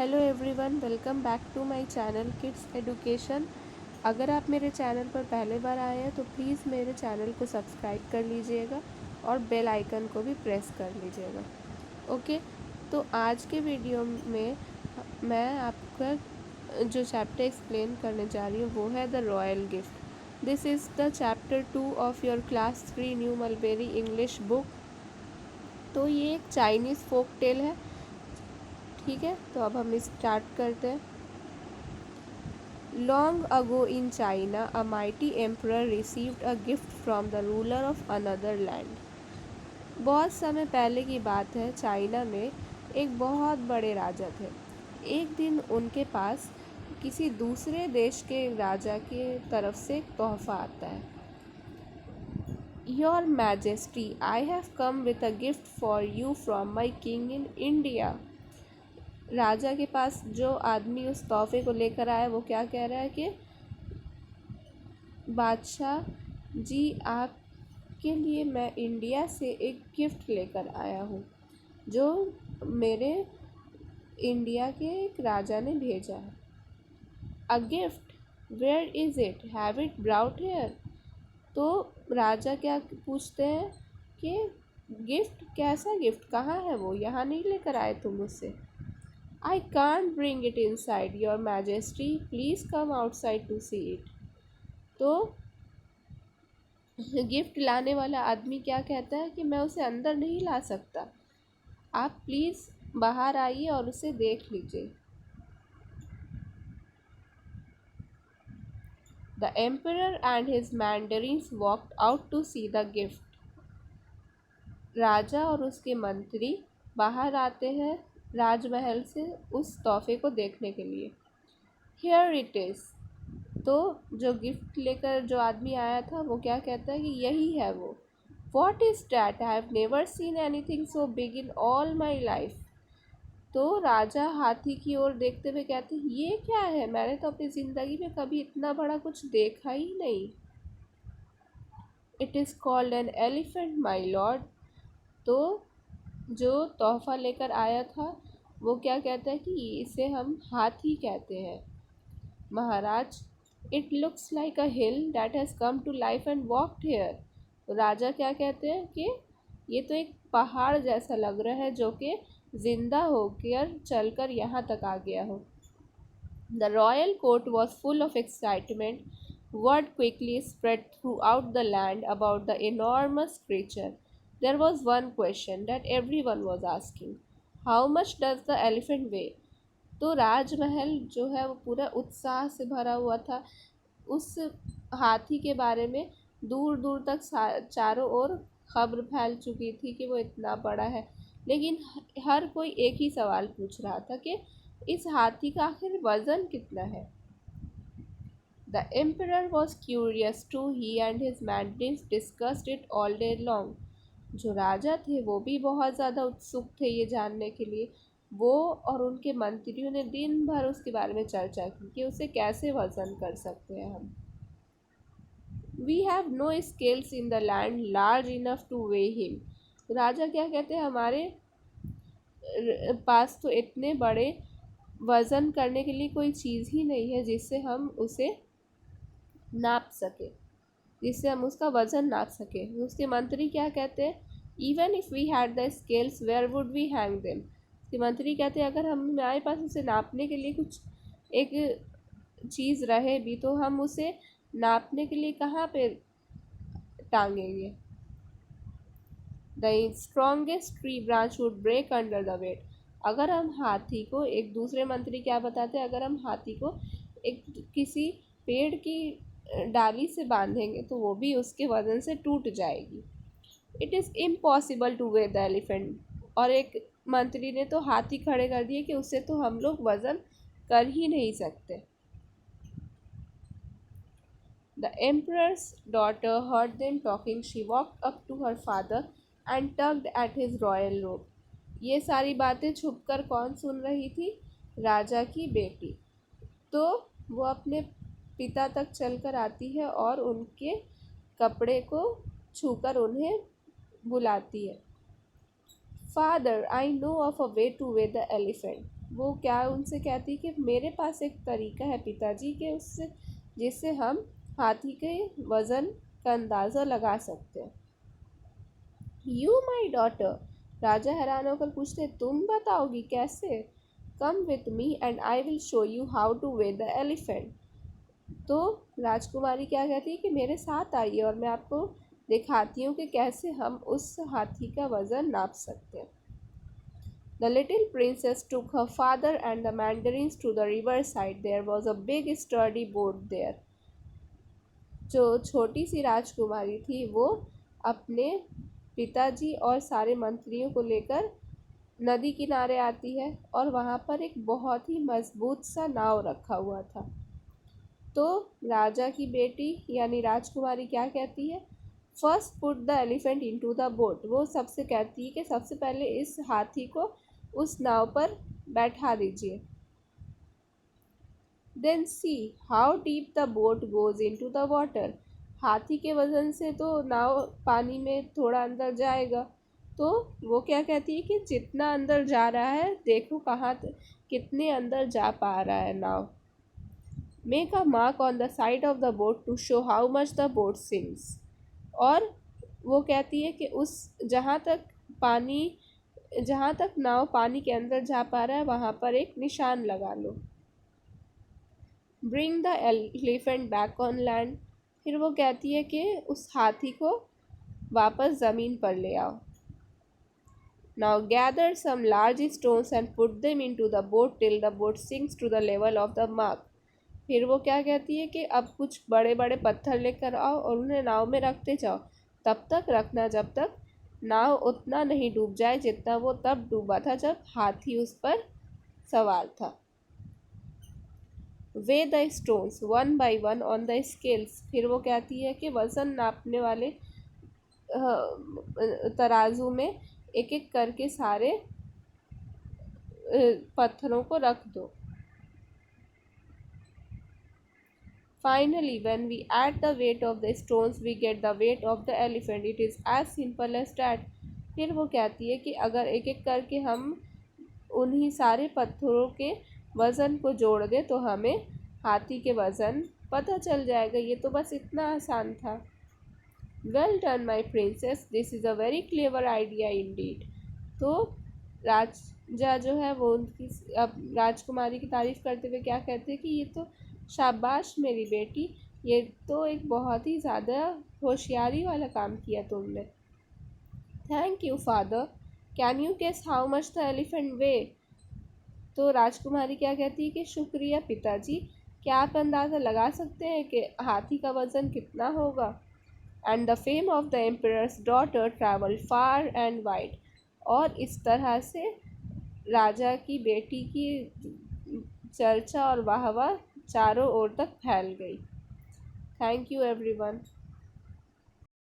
Hello everyone, welcome back to my channel kids education. अगर आप मेरे चैनल पर पहले बार आए हैं तो प्लीज़ मेरे चैनल को सब्सक्राइब कर लीजिएगा और बेल आइकन को भी प्रेस कर लीजिएगा। ओके, तो आज के वीडियो में मैं आपका जो चैप्टर एक्सप्लेन करने जा रही हूँ वो है the royal gift. This is the chapter 2 of your class 3 new mulberry English book. तो ये एक चाइनीज़ फोक टेल है। ठीक है, तो अब हम स्टार्ट करते हैं। Long ago in China, a mighty emperor received a gift from the ruler of another land. बहुत समय पहले की बात है, चाइना में एक बहुत बड़े राजा थे। एक दिन उनके पास किसी दूसरे देश के राजा की तरफ से एक तोहफा आता है। Your Majesty, I have come with a gift for you from my king in India. राजा के पास जो आदमी उस तोहफे को लेकर आया वो क्या कह रहा है कि बादशाह जी, आपके लिए मैं इंडिया से एक गिफ्ट लेकर आया हूँ जो मेरे इंडिया के एक राजा ने भेजा है। A gift, where is it, have it brought here. तो राजा क्या पूछते हैं कि गिफ्ट, कैसा गिफ्ट, कहाँ है वो, यहाँ नहीं लेकर आए तुम मुझसे। I can't bring it inside your majesty, please come outside to see it. तो गिफ्ट लाने वाला आदमी क्या कहता है कि मैं उसे अंदर नहीं ला सकता, आप प्लीज़ बाहर आइए और उसे देख लीजिए। The emperor and his mandarins walked out to see the gift. राजा और उसके मंत्री बाहर आते हैं राजमहल से उस तोहफे को देखने के लिए। Here it is. तो जो गिफ्ट लेकर जो आदमी आया था वो क्या कहता है कि यही है वो। What is that, I have never seen any thing so big in all my life. तो राजा हाथी की ओर देखते हुए कहते हैं, ये क्या है, मैंने तो अपनी ज़िंदगी में कभी इतना बड़ा कुछ देखा ही नहीं। It is called an elephant my lord. तो जो तोहफा लेकर आया था वो क्या कहता है कि इसे हम हाथी कहते हैं महाराज। It looks like a hill that has come to life and walked here. तो राजा क्या कहते हैं कि ये तो एक पहाड़ जैसा लग रहा है जो कि जिंदा होकर चलकर यहाँ तक आ गया हो। The royal court was full of excitement. Word quickly spread throughout the land about the enormous creature. There was one question that everyone was asking. How much does the elephant weigh? तो राजमहल जो है वो पूरा उत्साह से भरा हुआ था। उस हाथी के बारे में दूर दूर तक चारों ओर खबर फैल चुकी थी कि वो इतना बड़ा है, लेकिन हर कोई एक ही सवाल पूछ रहा था कि इस हाथी का आखिर वज़न कितना है। The emperor was curious too. He and his mandarins discussed it all day long. जो राजा थे वो भी बहुत ज़्यादा उत्सुक थे ये जानने के लिए। वो और उनके मंत्रियों ने दिन भर उसके बारे में चर्चा की कि उसे कैसे वज़न कर सकते हैं हम। We have no scales in the land large enough to weigh him. राजा क्या कहते हैं, हमारे पास तो इतने बड़े वज़न करने के लिए कोई चीज़ ही नहीं है जिससे हम उसे नाप सके, जिससे हम उसका वज़न नाप सके। उसके मंत्री क्या कहते हैं, even if we had the scales where would we hang them. उसके मंत्री कहते हैं अगर हमारे पास उसे नापने के लिए कुछ एक चीज़ रहे भी तो हम उसे नापने के लिए कहाँ पे टांगेंगे। The strongest tree branch would break under the weight. अगर हम हाथी को, एक दूसरे मंत्री क्या बताते हैं, अगर हम हाथी को एक किसी पेड़ की डाली से बांधेंगे तो वो भी उसके वज़न से टूट जाएगी। It is impossible two way the elephant. और एक मंत्री ने तो हाथी खड़े कर दिए कि उससे तो हम लोग वज़न कर ही नहीं सकते। The emperor's daughter heard them talking. She walked up to her father and tugged at his royal robe. ये सारी बातें छुपकर कौन सुन रही थी, राजा की बेटी। तो वो अपने पिता तक चलकर आती है और उनके कपड़े को छूकर उन्हें बुलाती है। Father, I know of a way two way the elephant. वो क्या उनसे कहती कि मेरे पास एक तरीका है पिताजी के उससे जिससे हम हाथी के वज़न का अंदाज़ा लगा सकते हैं। यू माई डॉटर, राजा हैरान होकर पूछते, तुम बताओगी कैसे? Come with me and I will show you how two way the elephant. तो राजकुमारी क्या कहती है कि मेरे साथ आइए और मैं आपको दिखाती हूँ कि कैसे हम उस हाथी का वज़न नाप सकते हैं। The little princess took her father and the mandarins to the riverside. There was a big sturdy boat there. जो छोटी सी राजकुमारी थी वो अपने पिताजी और सारे मंत्रियों को लेकर नदी किनारे आती है और वहाँ पर एक बहुत ही मजबूत सा नाव रखा हुआ था। तो राजा की बेटी यानी राजकुमारी क्या कहती है, first put the elephant into the boat. वो सबसे कहती है कि सबसे पहले इस हाथी को उस नाव पर बैठा दीजिए। Then see how deep the boat goes into the water. हाथी के वजन से तो नाव पानी में थोड़ा अंदर जाएगा, तो वो क्या कहती है कि जितना अंदर जा रहा है देखो कितने अंदर जा पा रहा है नाव। Make a mark on the side of the boat to show how much the boat sinks. और वो कहती है कि उस जहाँ तक नाव पानी के अंदर जा पा रहा है वहाँ पर एक निशान लगा लो। Bring the elephant back on land. फिर वो कहती है कि उस हाथी को वापस ज़मीन पर ले आओ। Now gather some large stones and put them into the boat till the boat sinks to the level of the mark. फिर वो क्या कहती है कि अब कुछ बड़े बड़े पत्थर लेकर आओ और उन्हें नाव में रखते जाओ, तब तक रखना जब तक नाव उतना नहीं डूब जाए जितना वो तब डूबा था जब हाथी उस पर सवार था। Way the stones one by one on the scales. फिर वो कहती है कि वज़न नापने वाले तराजू में एक एक करके सारे पत्थरों को रख दो। Finally, when we add the weight of the stones, we get the weight of the elephant. It is as simple as that. फिर वो कहती है कि अगर एक एक करके हम उन्हीं सारे पत्थरों के वज़न को जोड़ दें तो हमें हाथी के वज़न पता चल जाएगा। ये तो बस इतना आसान था। Well done my princess, this is a very clever idea Indeed. तो राजा जो है वो उनकी अब राजकुमारी की तारीफ़ करते हुए क्या कहते हैं कि ये तो शाबाश मेरी बेटी, ये तो एक बहुत ही ज़्यादा होशियारी वाला काम किया तुमने। Thank you father, can you guess how much the elephant weigh. तो राजकुमारी क्या कहती है कि शुक्रिया पिताजी, क्या आप अंदाज़ा लगा सकते हैं कि हाथी का वज़न कितना होगा। And the fame of the emperors daughter travel far and wide. और इस तरह से राजा की बेटी की चर्चा और वाहवाह चारों ओर तक फैल गई। Thank you everyone.